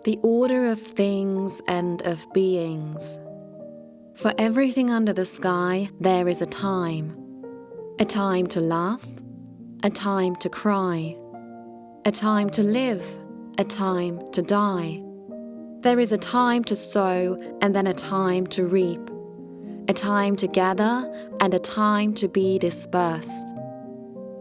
the order of things and of beings. For everything under the sky, there is a time to laugh, a time to cry, a time to live, a time to die. There is a time to sow and then a time to reap, a time to gather and a time to be dispersed.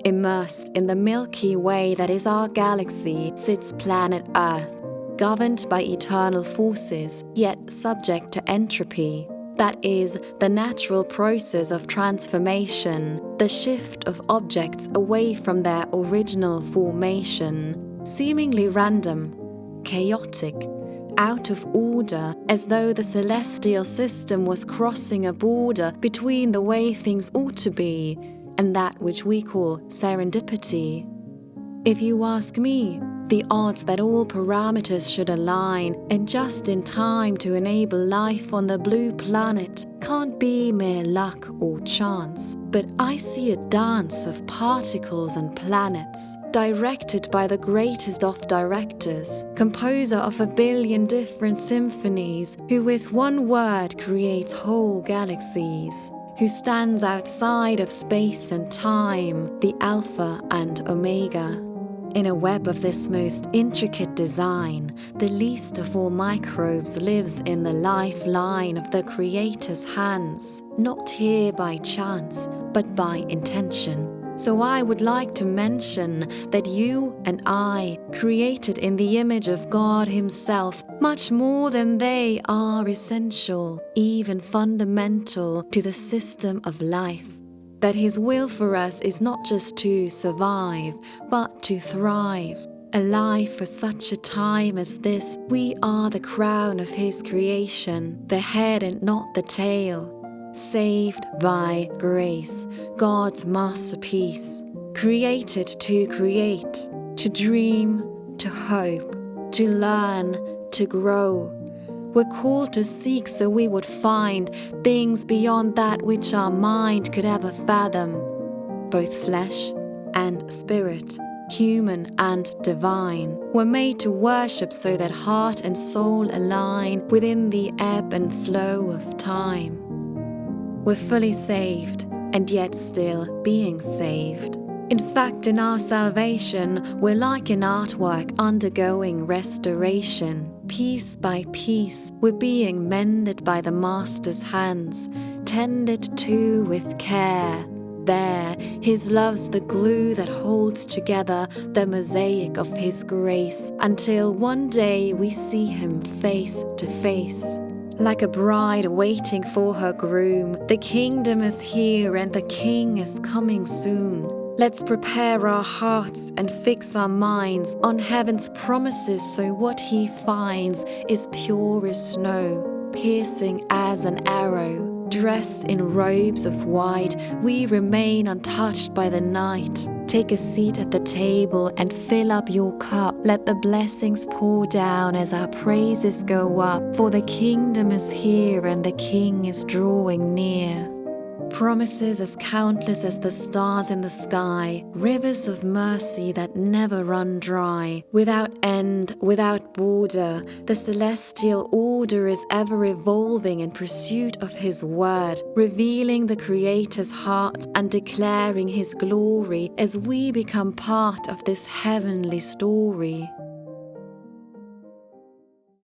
Immersed in the Milky Way that is our galaxy sits planet Earth, governed by eternal forces, yet subject to entropy. That is, the natural process of transformation, the shift of objects away from their original formation, seemingly random, chaotic, out of order, as though the celestial system was crossing a border between the way things ought to be and that which we call serendipity. If you ask me, the odds that all parameters should align and just in time to enable life on the blue planet can't be mere luck or chance, but I see a dance of particles and planets, directed by the greatest of directors, composer of 1 billion different symphonies, who with one word creates whole galaxies, who stands outside of space and time, the Alpha and Omega. In a web of this most intricate design, the least of all microbes lives in the lifeline of the Creator's hands, not here by chance, but by intention. So I would like to mention that you and I, created in the image of God Himself, much more than they are essential, even fundamental to the system of life. That His will for us is not just to survive, but to thrive. Alive for such a time as this, we are the crown of His creation, the head and not the tail. Saved by grace, God's masterpiece. Created to create, to dream, to hope, to learn, to grow. We're called to seek so we would find things beyond that which our mind could ever fathom, both flesh and spirit, human and divine. We're made to worship so that heart and soul align within the ebb and flow of time. We're fully saved and yet still being saved. In fact, in our salvation, we're like an artwork undergoing restoration. Piece by piece, we're being mended by the Master's hands, tended to with care. There, His love's the glue that holds together the mosaic of His grace, until one day we see Him face to face. Like a bride waiting for her groom, the kingdom is here and the King is coming soon. Let's prepare our hearts and fix our minds on heaven's promises so what He finds is pure as snow, piercing as an arrow. Dressed in robes of white, we remain untouched by the night. Take a seat at the table and fill up your cup. Let the blessings pour down as our praises go up, for the kingdom is here and the King is drawing near. Promises as countless as the stars in the sky, rivers of mercy that never run dry. Without end, without border, the celestial order is ever evolving in pursuit of His word, revealing the Creator's heart and declaring His glory as we become part of this heavenly story.